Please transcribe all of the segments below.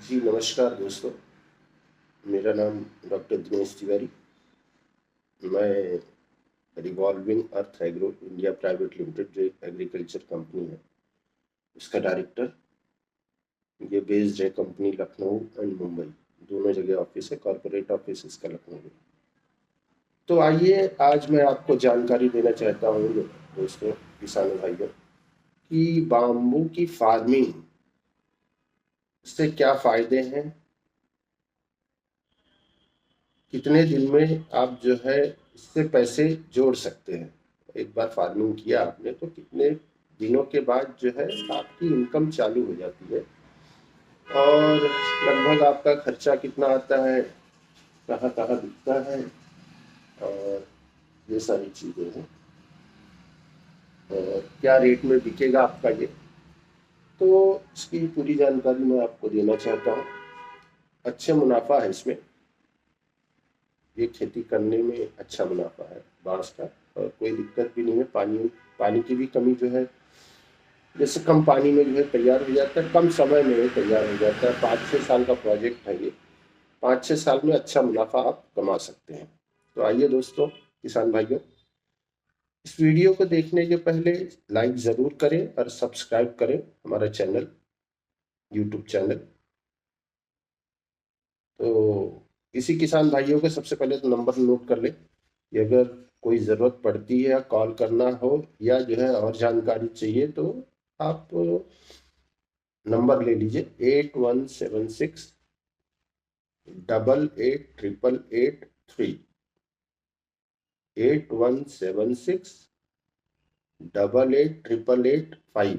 जी नमस्कार दोस्तों, मेरा नाम डॉक्टर दिनेश तिवारी। मैं रिवॉल्विंग अर्थ एग्रो इंडिया प्राइवेट लिमिटेड जो एक एग्रीकल्चर कंपनी है उसका डायरेक्टर। ये बेस्ड है कंपनी लखनऊ एंड मुंबई, दोनों जगह ऑफिस है, कॉरपोरेट ऑफिस इसका लखनऊ में। तो आइए आज मैं आपको जानकारी देना चाहता हूँ दोस्तों, किसानों भाइयों, कि बाम्बू की फार्मिंग से क्या फायदे हैं, कितने दिन में आप जो है इससे पैसे जोड़ सकते हैं। एक बार फार्मिंग किया आपने तो कितने दिनों के बाद जो है आपकी इनकम चालू हो जाती है, और लगभग आपका खर्चा कितना आता है, कहाँ कहाँ बिकता है, और ये सारी चीज़ें हैं, और क्या रेट में बिकेगा आपका ये। तो इसकी पूरी जानकारी मैं आपको देना चाहता हूँ। अच्छे मुनाफा है इसमें, ये खेती करने में अच्छा मुनाफा है बांस का, और कोई दिक्कत भी नहीं है। पानी पानी की भी कमी जो है, जैसे कम पानी में जो है तैयार हो जाता है, कम समय में तैयार हो जाता है। 5-6 साल का प्रोजेक्ट है ये, 5-6 साल में अच्छा मुनाफा आप कमा सकते हैं। तो आइए दोस्तों किसान भाइयों, इस वीडियो को देखने के पहले लाइक ज़रूर करें और सब्सक्राइब करें हमारा चैनल, यूट्यूब चैनल। तो किसी किसान भाइयों को सबसे पहले तो नंबर नोट कर लें कि अगर कोई ज़रूरत पड़ती है या कॉल करना हो या जो है और जानकारी चाहिए तो आप नंबर ले लीजिए 8176 88 888 3, 8176 88 888 5,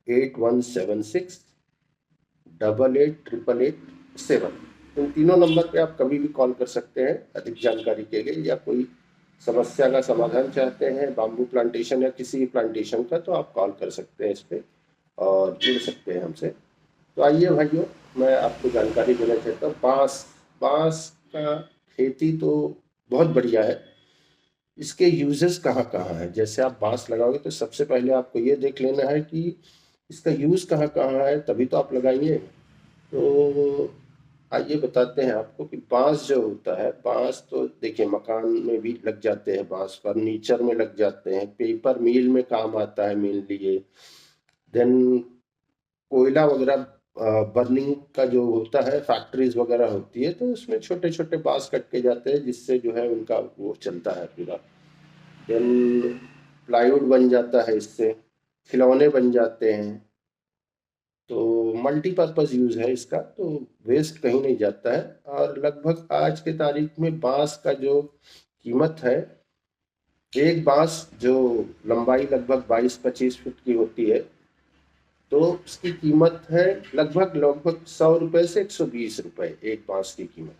8176 88 888 7। इन तीनों नंबर पे आप कभी भी कॉल कर सकते हैं अधिक जानकारी के लिए, या कोई समस्या का समाधान चाहते हैं बाम्बू प्लांटेशन या किसी भी प्लांटेशन का, तो आप कॉल कर सकते हैं इस पे और जुड़ सकते हैं हमसे। तो आइए भाइयों, मैं आपको जानकारी देना चाहता हूँ। बांस बांस का खेती तो बहुत बढ़िया है। इसके यूजेस कहाँ कहाँ है, जैसे आप बांस लगाओगे तो सबसे पहले आपको ये देख लेना है कि इसका यूज कहाँ कहाँ है, तभी तो आप लगाइए। तो आइए बताते हैं आपको कि बांस जो होता है, बांस तो देखिए मकान में भी लग जाते हैं, बांस फर्नीचर में लग जाते हैं, पेपर मिल में काम आता है मिल लिए। देन कोयला वगैरह बर्निंग का जो होता है, फैक्ट्रीज वगैरह होती है, तो उसमें छोटे छोटे बांस कट के जाते हैं जिससे जो है उनका वो चलता है पूरा। देन प्लाईवुड बन जाता है इससे, खिलौने बन जाते हैं। तो मल्टीपर्पज यूज है इसका, तो वेस्ट कहीं नहीं जाता है। और लगभग आज के तारीख में बांस का जो कीमत है, एक बांस जो लंबाई लगभग 22-25 फीट की होती है, तो उसकी कीमत है लगभग लगभग 100 रुपए से 120 रुपए एक बांस की कीमत।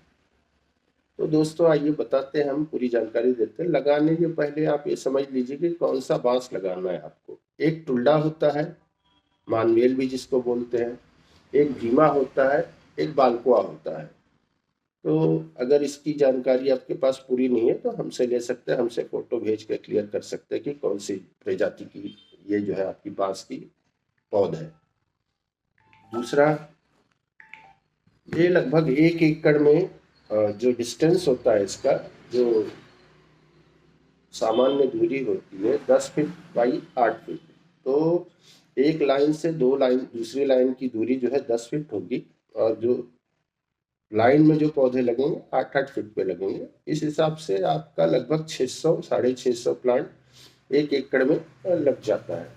तो दोस्तों आइए बताते हैं, हम पूरी जानकारी देते हैं। लगाने के पहले आप ये समझ लीजिए कि कौन सा बांस लगाना है आपको। एक टुल्डा होता है, मानवेल भी जिसको बोलते हैं, एक भीमा होता है, एक बालकुआ होता है। तो अगर इसकी जानकारी आपके पास पूरी नहीं है तो हमसे ले सकते हैं, हमसे फोटो भेज के क्लियर कर सकते हैं कि कौन सी प्रजाति की ये जो है आपकी बांस की पौध है। दूसरा, ये लगभग 1 एकड़ में जो डिस्टेंस होता है इसका, जो सामान्य दूरी होती है 10 फीट बाई 8 फीट। तो एक लाइन से दो लाइन दूसरी लाइन की दूरी जो है 10 फीट होगी, और जो लाइन में जो पौधे लगेंगे 8-8 फीट पे लगेंगे। इस हिसाब से आपका लगभग 600 650 प्लांट 1 एकड़ में लग जाता है।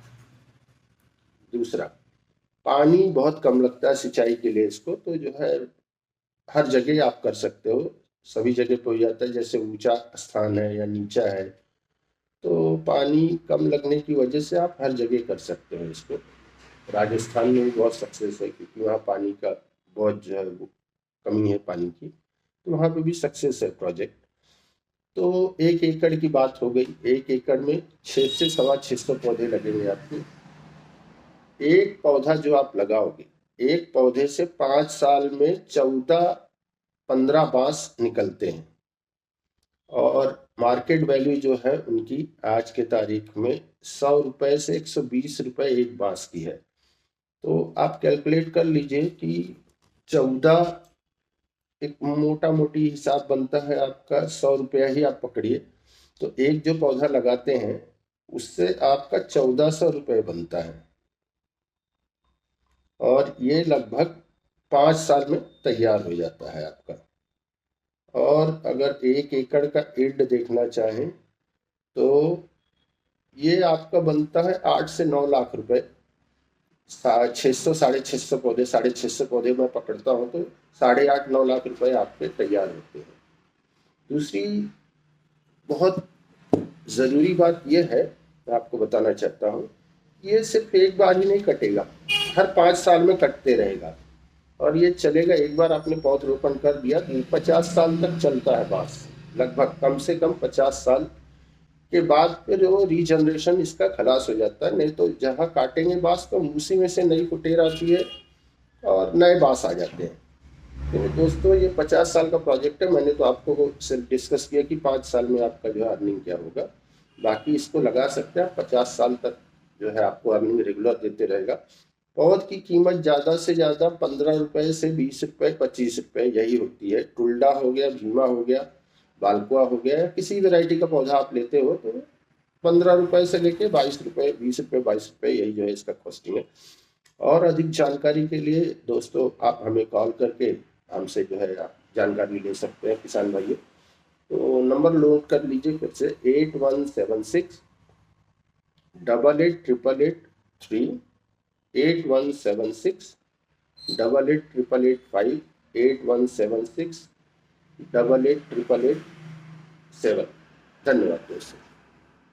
दूसरा, पानी बहुत कम लगता है सिंचाई के लिए इसको, तो जो है हर जगह आप कर सकते हो, सभी जगह पे हो जाता है। जैसे ऊंचा स्थान है या नीचा है, तो पानी कम लगने की वजह से आप हर जगह कर सकते हो इसको। राजस्थान में भी बहुत सक्सेस है क्योंकि वहाँ पानी का बहुत जो है वो कमी है पानी की, तो वहाँ पे भी सक्सेस है प्रोजेक्ट। तो 1 एकड़ की बात हो गई। 1 एकड़ में 600 से 650 पौधे लगेंगे आपके। एक पौधा जो आप लगाओगे, एक पौधे से 5 साल में 14-15 बांस निकलते हैं, और मार्केट वैल्यू जो है उनकी आज के तारीख में 100 रुपए से 120 रुपए एक बांस की है। तो आप कैलकुलेट कर लीजिए कि 14, एक मोटा मोटी हिसाब बनता है आपका 100 रुपया ही आप पकड़िए। तो एक जो पौधा लगाते हैं उससे आपका 1400 रुपये बनता है, और ये लगभग 5 साल में तैयार हो जाता है आपका। और अगर 1 एकड़ का यील्ड देखना चाहें तो ये आपका बनता है 8 से 9 लाख रुपए। 600 650 पौधे, 650 पौधे मैं पकड़ता हूँ तो 8.5 9 लाख रुपए आपके तैयार होते हैं। दूसरी बहुत ज़रूरी बात यह है, मैं आपको बताना चाहता हूँ, ये सिर्फ एक बार ही नहीं कटेगा, हर 5 साल में कटते रहेगा। और ये चलेगा, एक बार आपने पौधरोपण कर दिया तो 50 साल तक चलता है बांस, लगभग कम से कम 50 साल के बाद फिर वो रीजनरेशन इसका खलास हो जाता है। नहीं तो जहाँ काटेंगे बांस तो उसी में से नई कुटेर आती है और नए बांस आ जाते हैं। तो दोस्तों ये 50 साल का प्रोजेक्ट है, मैंने तो आपको सिर्फ डिस्कस किया कि 5 साल में आपका जो है अर्निंग क्या होगा। बाकी इसको लगा सकते हैं, 50 साल तक जो है आपको अर्निंग रेगुलर देते रहेगा। पौध की कीमत ज़्यादा से ज़्यादा 15 रुपये से 20 रुपये 25 रुपये यही होती है। टुल्डा हो गया, भीमा हो गया, बालकुआ हो गया, या किसी वैरायटी का पौधा आप लेते हो तो 15 रुपये से लेके 22 रुपये, 20 रुपये, 22 रुपये, यही जो है इसका कॉस्टिंग है। और अधिक जानकारी के लिए दोस्तों आप हमें कॉल करके हमसे जो है आप जानकारी ले सकते हैं किसान भाइयों। तो नंबर नोट कर लीजिए फिर से, 8176 888883, 8176 888885, 8176 888887। धन्यवाद दोस्तों।